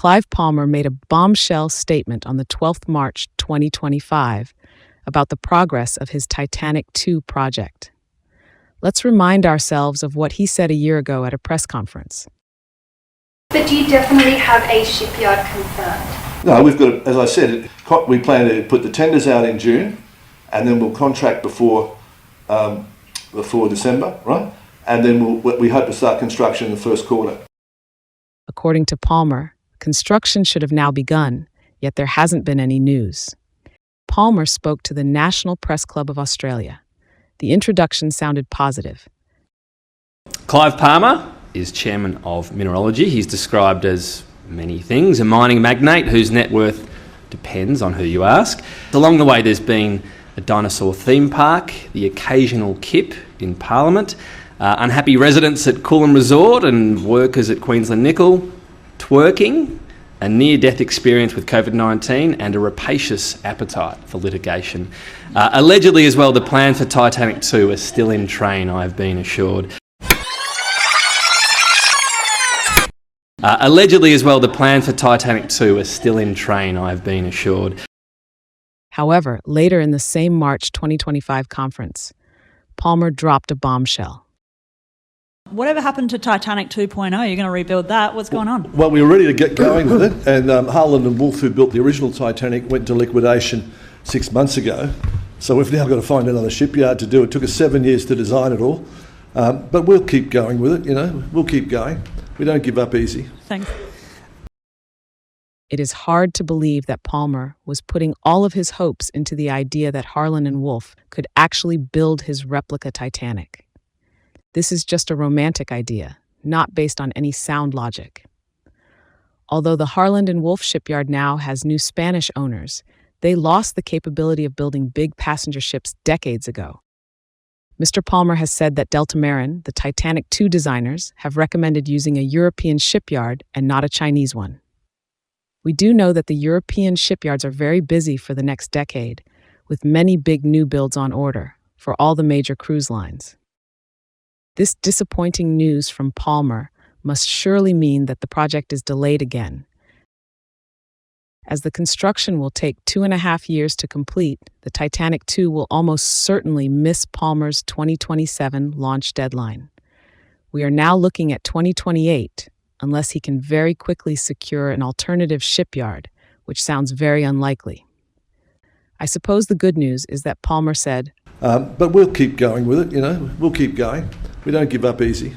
Clive Palmer made a bombshell statement on the 12th March 2025 about the progress of his Titanic 2 project. Let's remind ourselves of what he said a year ago at a press conference. But do you definitely have a shipyard confirmed? No, we've got, as I said, we plan to put the tenders out in June, and then we'll contract before December, right? And then we hope to start construction in the first quarter. According to Palmer, construction should have now begun, yet there hasn't been any news. Palmer spoke to the National Press Club of Australia. The introduction sounded positive. Clive Palmer is chairman of Mineralogy. He's described as many things, a mining magnate whose net worth depends on who you ask. Along the way, there's been a dinosaur theme park, the occasional kip in Parliament, unhappy residents at Coolum Resort and workers at Queensland Nickel, twerking, a near-death experience with COVID-19 and a rapacious appetite for litigation. Allegedly as well, the plans for Titanic 2 are still in train, I've been assured. Allegedly as well, the plans for Titanic 2 are still in train, I've been assured. However, later in the same March 2025 conference, Palmer dropped a bombshell. Whatever happened to Titanic 2.0? You're going to rebuild that? What's going on? Well, we were ready to get going with it, and Harland and Wolff, who built the original Titanic, went into liquidation 6 months ago. So we've now got to find another shipyard to do it. It took us 7 years to design it all, but we'll keep going with it. We'll keep going. We don't give up easy. Thanks. It is hard to believe that Palmer was putting all of his hopes into the idea that Harland and Wolff could actually build his replica Titanic. This is just a romantic idea, not based on any sound logic. Although the Harland and Wolff shipyard now has new Spanish owners, they lost the capability of building big passenger ships decades ago. Mr. Palmer has said that Delta Marin, the Titanic 2 designers, have recommended using a European shipyard and not a Chinese one. We do know that the European shipyards are very busy for the next decade, with many big new builds on order for all the major cruise lines. This disappointing news from Palmer must surely mean that the project is delayed again. As the construction will take 2.5 years to complete, the Titanic 2 will almost certainly miss Palmer's 2027 launch deadline. We are now looking at 2028, unless he can very quickly secure an alternative shipyard, which sounds very unlikely. I suppose the good news is that Palmer said, but we'll keep going with it, we'll keep going. We don't give up easy.